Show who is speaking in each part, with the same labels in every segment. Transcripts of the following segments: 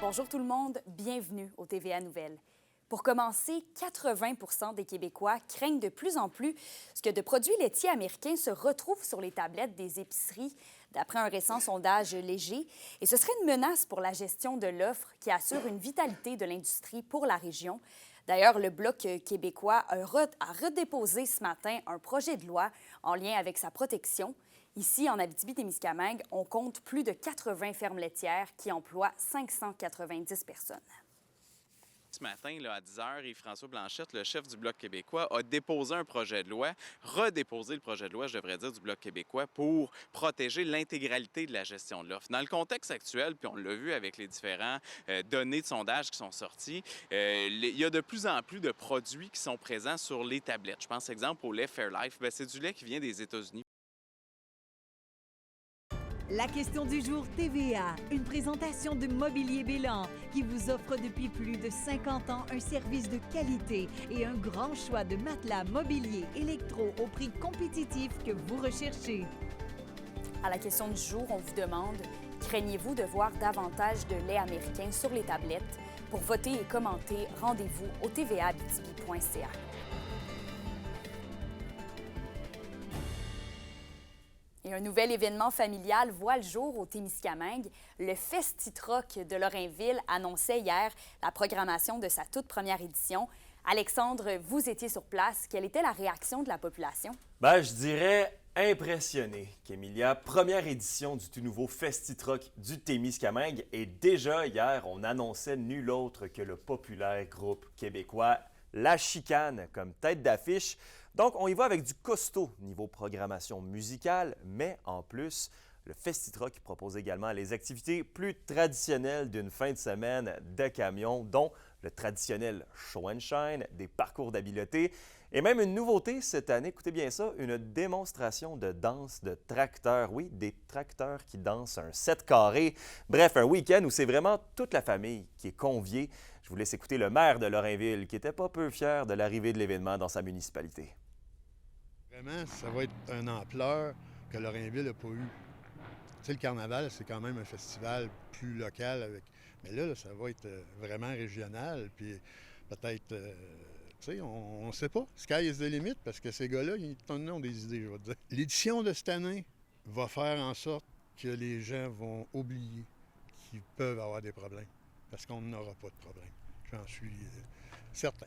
Speaker 1: Bonjour tout le monde, bienvenue au TVA Nouvelles. Pour commencer, 80 des Québécois craignent de plus en plus que de produits laitiers américains se retrouvent sur les tablettes des épiceries, d'après un récent sondage léger. Et ce serait une menace pour la gestion de l'offre qui assure une vitalité de l'industrie pour la région. D'ailleurs, le Bloc québécois a redéposé ce matin un projet de loi en lien avec sa protection. Ici, en Abitibi-Témiscamingue, on compte plus de 80 fermes laitières qui emploient 590 personnes.
Speaker 2: Ce matin, là, à 10 h, Yves-François Blanchette, le chef du Bloc québécois, a déposé un projet de loi, redéposé le projet de loi, je devrais dire, du Bloc québécois pour protéger l'intégralité de la gestion de l'offre. Dans le contexte actuel, puis on l'a vu avec les différents données de sondage qui sont sorties, il y a de plus en plus de produits qui sont présents sur les tablettes. Je pense, exemple, au lait Fairlife. Bien, c'est du lait qui vient des États-Unis.
Speaker 3: La question du jour TVA, une présentation de Mobilier Bélan qui vous offre depuis plus de 50 ans un service de qualité et un grand choix de matelas, mobilier, électro au prix compétitif que vous recherchez.
Speaker 1: À la question du jour, on vous demande « Craignez-vous de voir davantage de lait américain sur les tablettes? » Pour voter et commenter, rendez-vous au tvaabitibi.ca. Et un nouvel événement familial voit le jour au Témiscamingue. Le Festi-Troc de Lorrainville annonçait hier la programmation de sa toute première édition. Alexandre, vous étiez sur place. Quelle était la réaction de la population?
Speaker 4: Ben, je dirais impressionné qu'Emilia, première édition du tout nouveau Festi-Troc du Témiscamingue. Et déjà hier, on annonçait nul autre que le populaire groupe québécois La Chicane comme tête d'affiche. Donc, on y va avec du costaud niveau programmation musicale, mais en plus, le Festi-Troc propose également les activités plus traditionnelles d'une fin de semaine de camion, dont le traditionnel show and shine, des parcours d'habileté et même une nouveauté cette année, écoutez bien ça, une démonstration de danse de tracteurs. Oui, des tracteurs qui dansent un 7 carré. Bref, un week-end où c'est vraiment toute la famille qui est conviée. Je vous laisse écouter le maire de Lorrainville qui était pas peu fier de l'arrivée de l'événement dans sa municipalité.
Speaker 5: Vraiment, ça va être une ampleur que Lorrainville n'a pas eue. Tu sais, le carnaval, c'est quand même un festival plus local. Mais là, ça va être vraiment régional. Puis peut-être, tu sais, on ne sait pas. Sky is the limit, parce que ces gars-là, ils ont des idées, je vais te dire. L'édition de cette année va faire en sorte que les gens vont oublier qu'ils peuvent avoir des problèmes. Parce qu'on n'aura pas de problème. J'en suis certain.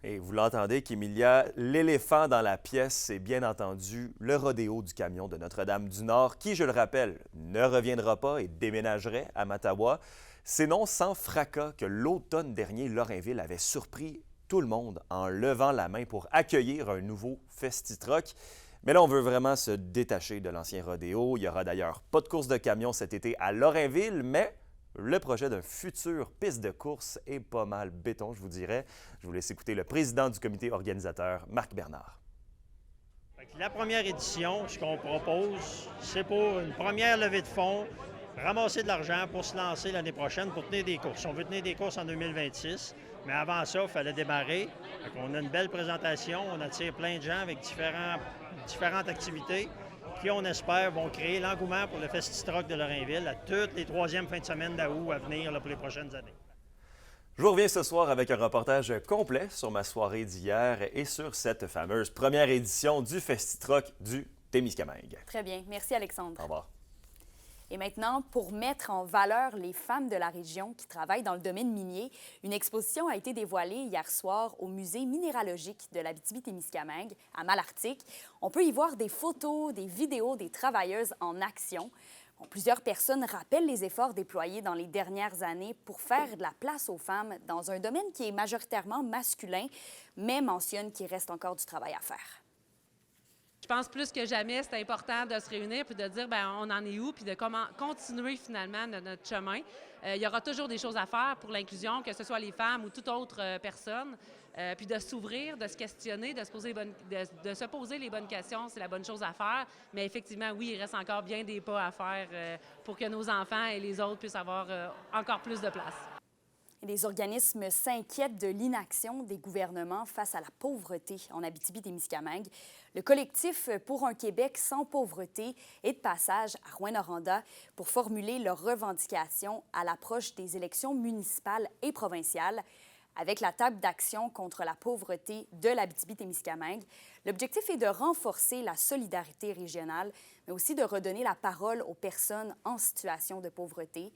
Speaker 4: Et vous l'entendez qu'Emilia, l'éléphant dans la pièce, c'est bien entendu le rodéo du camion de Notre-Dame-du-Nord, qui, je le rappelle, ne reviendra pas et déménagerait à Mattawa. C'est non sans fracas que l'automne dernier, Lorrainville avait surpris tout le monde en levant la main pour accueillir un nouveau Festi-Troc. Mais là, on veut vraiment se détacher de l'ancien rodéo. Il n'y aura d'ailleurs pas de course de camion cet été à Lorrainville, mais le projet d'une future piste de course est pas mal béton, je vous dirais. Je vous laisse écouter le président du comité organisateur, Marc Bernard.
Speaker 6: La première édition, ce qu'on propose, c'est pour une première levée de fonds, ramasser de l'argent pour se lancer l'année prochaine pour tenir des courses. On veut tenir des courses en 2026, mais avant ça, il fallait démarrer. On a une belle présentation, on attire plein de gens avec différentes activités qui, on espère, vont créer l'engouement pour le Festi-Troc de Lorrainville à toutes les troisièmes fins de semaine d'août à venir là, pour les prochaines années.
Speaker 4: Je vous reviens ce soir avec un reportage complet sur ma soirée d'hier et sur cette fameuse première édition du Festi-Troc du Témiscamingue.
Speaker 1: Très bien. Merci, Alexandre.
Speaker 4: Au revoir.
Speaker 1: Et maintenant, pour mettre en valeur les femmes de la région qui travaillent dans le domaine minier, une exposition a été dévoilée hier soir au musée minéralogique de l'Abitibi-Témiscamingue à Malartic. On peut y voir des photos, des vidéos des travailleuses en action. Bon, plusieurs personnes rappellent les efforts déployés dans les dernières années pour faire de la place aux femmes dans un domaine qui est majoritairement masculin, mais mentionnent qu'il reste encore du travail à faire.
Speaker 7: Je pense plus que jamais, c'est important de se réunir puis de dire bien, on en est où, puis de comment continuer finalement notre chemin. Il y aura toujours des choses à faire pour l'inclusion, que ce soit les femmes ou toute autre personne. Puis de s'ouvrir, de se questionner, de se poser les bonnes questions, c'est la bonne chose à faire. Mais effectivement, oui, il reste encore bien des pas à faire pour que nos enfants et les autres puissent avoir encore plus de place.
Speaker 1: Et les organismes s'inquiètent de l'inaction des gouvernements face à la pauvreté en Abitibi-Témiscamingue. Le collectif pour un Québec sans pauvreté est de passage à Rouyn-Noranda pour formuler leurs revendications à l'approche des élections municipales et provinciales. Avec la table d'action contre la pauvreté de l'Abitibi-Témiscamingue, l'objectif est de renforcer la solidarité régionale, mais aussi de redonner la parole aux personnes en situation de pauvreté.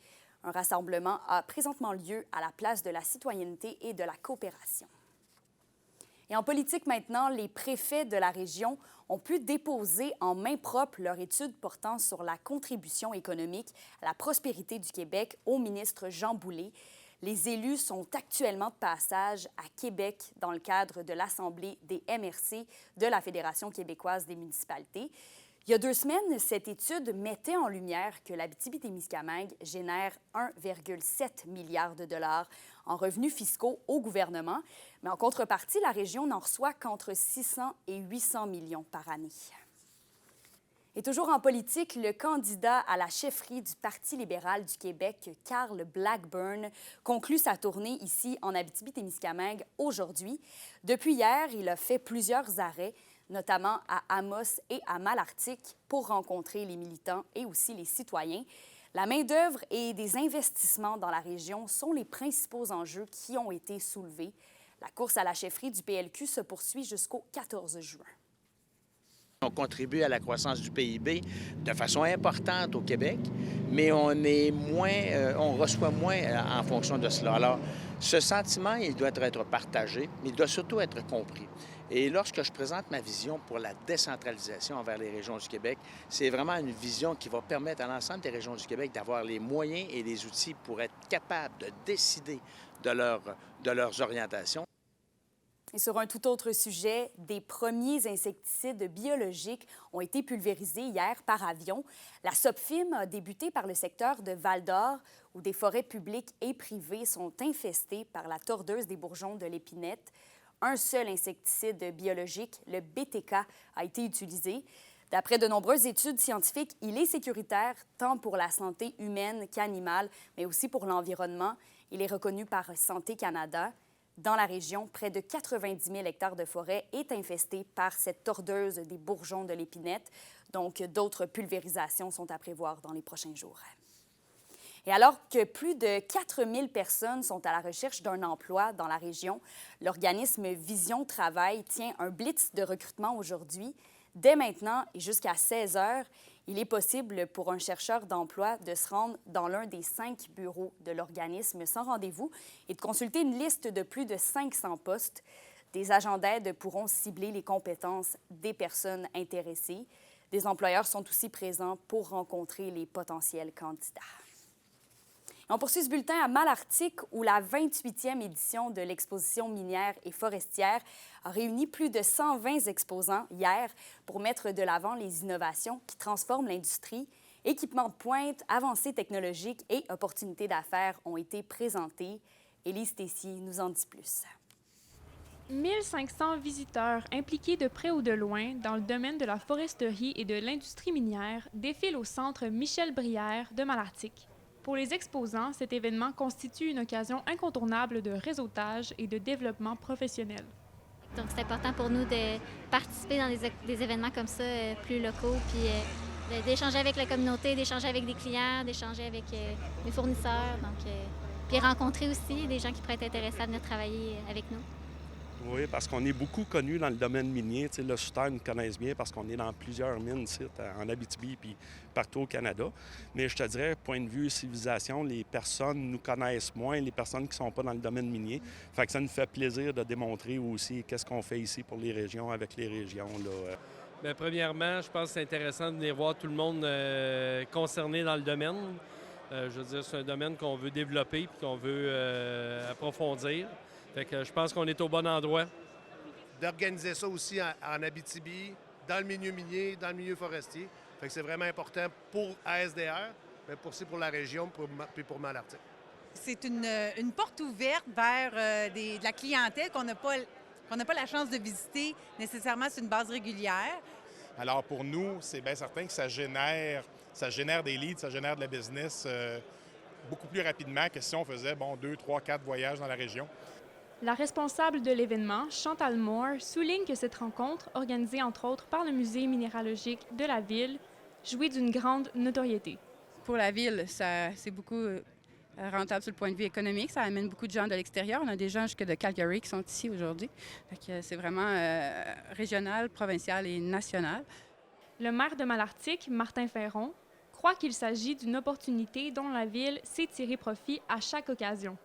Speaker 1: Un rassemblement a présentement lieu à la place de la citoyenneté et de la coopération. Et en politique maintenant, les préfets de la région ont pu déposer en main propre leur étude portant sur la contribution économique à la prospérité du Québec au ministre Jean Boulet. Les élus sont actuellement de passage à Québec dans le cadre de l'Assemblée des MRC de la Fédération québécoise des municipalités. Il y a 2 semaines, cette étude mettait en lumière que l'Abitibi-Témiscamingue génère 1,7 milliard de dollars en revenus fiscaux au gouvernement, mais en contrepartie, la région n'en reçoit qu'entre 600 et 800 millions par année. Et toujours en politique, le candidat à la chefferie du Parti libéral du Québec, Carl Blackburn, conclut sa tournée ici en Abitibi-Témiscamingue aujourd'hui. Depuis hier, il a fait plusieurs arrêts, notamment à Amos et à Malartic, pour rencontrer les militants et aussi les citoyens. La main-d'œuvre et des investissements dans la région sont les principaux enjeux qui ont été soulevés. La course à la chefferie du PLQ se poursuit jusqu'au 14 juin.
Speaker 8: On contribue à la croissance du PIB de façon importante au Québec, mais on reçoit moins en fonction de cela. Alors, ce sentiment, il doit être partagé, mais il doit surtout être compris. Et lorsque je présente ma vision pour la décentralisation envers les régions du Québec, c'est vraiment une vision qui va permettre à l'ensemble des régions du Québec d'avoir les moyens et les outils pour être capables de décider de leurs orientations.
Speaker 1: Et sur un tout autre sujet, des premiers insecticides biologiques ont été pulvérisés hier par avion. La SOPFIM a débuté par le secteur de Val-d'Or, où des forêts publiques et privées sont infestées par la tordeuse des bourgeons de l'épinette. Un seul insecticide biologique, le BTK, a été utilisé. D'après de nombreuses études scientifiques, il est sécuritaire tant pour la santé humaine qu'animale, mais aussi pour l'environnement. Il est reconnu par Santé Canada. Dans la région, près de 90 000 hectares de forêt est infesté par cette tordeuse des bourgeons de l'épinette. Donc, d'autres pulvérisations sont à prévoir dans les prochains jours. Et alors que plus de 4 000 personnes sont à la recherche d'un emploi dans la région, l'organisme Vision Travail tient un blitz de recrutement aujourd'hui. Dès maintenant et jusqu'à 16 heures, il est possible pour un chercheur d'emploi de se rendre dans l'un des 5 bureaux de l'organisme sans rendez-vous et de consulter une liste de plus de 500 postes. Des agents d'aide pourront cibler les compétences des personnes intéressées. Des employeurs sont aussi présents pour rencontrer les potentiels candidats. On poursuit ce bulletin à Malartic, où la 28e édition de l'exposition minière et forestière a réuni plus de 120 exposants hier pour mettre de l'avant les innovations qui transforment l'industrie. Équipements de pointe, avancées technologiques et opportunités d'affaires ont été présentés. Élise Tessier nous en dit plus.
Speaker 9: 1500 visiteurs impliqués de près ou de loin dans le domaine de la foresterie et de l'industrie minière défilent au centre Michel-Brière de Malartic. Pour les exposants, cet événement constitue une occasion incontournable de réseautage et de développement professionnel.
Speaker 10: Donc, c'est important pour nous de participer dans des événements comme ça, plus locaux, puis d'échanger avec la communauté, d'échanger avec des clients, d'échanger avec les fournisseurs, puis rencontrer aussi des gens qui pourraient être intéressés à venir travailler avec nous.
Speaker 11: Oui, parce qu'on est beaucoup connus dans le domaine minier. Tu sais, le Souterre nous connaissent bien parce qu'on est dans plusieurs mines sites en Abitibi puis partout au Canada. Mais je te dirais, point de vue civilisation, les personnes nous connaissent moins, les personnes qui ne sont pas dans le domaine minier. Fait que ça nous fait plaisir de démontrer aussi qu'est-ce qu'on fait ici pour les régions, avec les régions, là.
Speaker 12: Bien, premièrement, je pense que c'est intéressant de venir voir tout le monde concerné dans le domaine. Je veux dire, c'est un domaine qu'on veut développer puis qu'on veut approfondir. Fait que je pense qu'on est au bon endroit.
Speaker 13: D'organiser ça aussi en Abitibi, dans le milieu minier, dans le milieu forestier. Fait que c'est vraiment important pour ASDR, mais aussi pour la région puis pour Malartic.
Speaker 14: C'est une porte ouverte vers de la clientèle qu'on n'a pas la chance de visiter nécessairement sur une base régulière.
Speaker 15: Alors pour nous, c'est bien certain que ça génère des leads, ça génère de la business beaucoup plus rapidement que si on faisait 2, 3, 4 voyages dans la région.
Speaker 9: La responsable de l'événement, Chantal Moore, souligne que cette rencontre, organisée entre autres par le Musée minéralogique de la ville, jouit d'une grande notoriété.
Speaker 16: Pour la ville, c'est beaucoup rentable sur le point de vue économique. Ça amène beaucoup de gens de l'extérieur. On a des gens jusque de Calgary qui sont ici aujourd'hui. C'est vraiment régional, provincial et national.
Speaker 9: Le maire de Malartic, Martin Ferron, croit qu'il s'agit d'une opportunité dont la ville sait tirer profit à chaque occasion.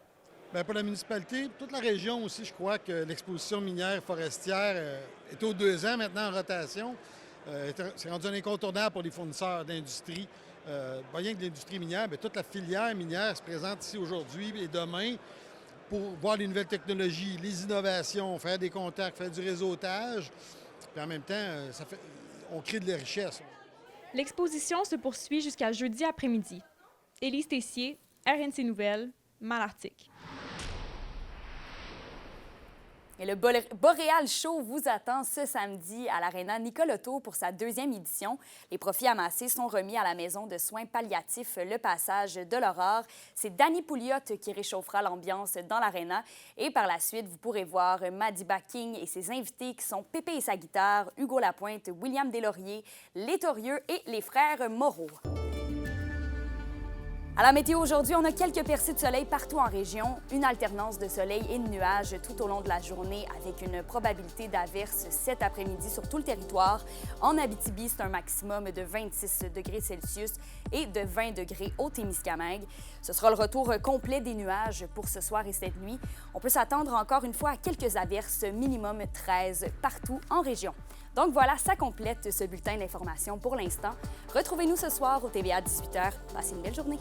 Speaker 5: Bien, pour la municipalité, toute la région aussi, je crois que l'exposition minière forestière est aux 2 ans maintenant en rotation. C'est rendu un incontournable pour les fournisseurs d'industrie. Rien que l'industrie minière, bien, toute la filière minière se présente ici aujourd'hui et demain pour voir les nouvelles technologies, les innovations, faire des contacts, faire du réseautage. Puis en même temps, on crée de la richesse.
Speaker 9: L'exposition se poursuit jusqu'à jeudi après-midi. Élise Tessier, RNC Nouvelles, Malartic.
Speaker 1: Et le Boréal Show vous attend ce samedi à l'Aréna Nicoletto pour sa 2e édition. Les profits amassés sont remis à la maison de soins palliatifs Le Passage de l'Aurore. C'est Danny Pouliot qui réchauffera l'ambiance dans l'Aréna. Et par la suite, vous pourrez voir Madiba King et ses invités qui sont Pépé et sa guitare, Hugo Lapointe, William Deslauriers, Les Torieux et les frères Moreau. À la météo aujourd'hui, on a quelques percées de soleil partout en région, une alternance de soleil et de nuages tout au long de la journée avec une probabilité d'averse cet après-midi sur tout le territoire. En Abitibi, c'est un maximum de 26 degrés Celsius et de 20 degrés au Témiscamingue. Ce sera le retour complet des nuages pour ce soir et cette nuit. On peut s'attendre encore une fois à quelques averses, minimum 13 partout en région. Donc voilà, ça complète ce bulletin d'information pour l'instant. Retrouvez-nous ce soir au TVA 18h. Passez une belle journée.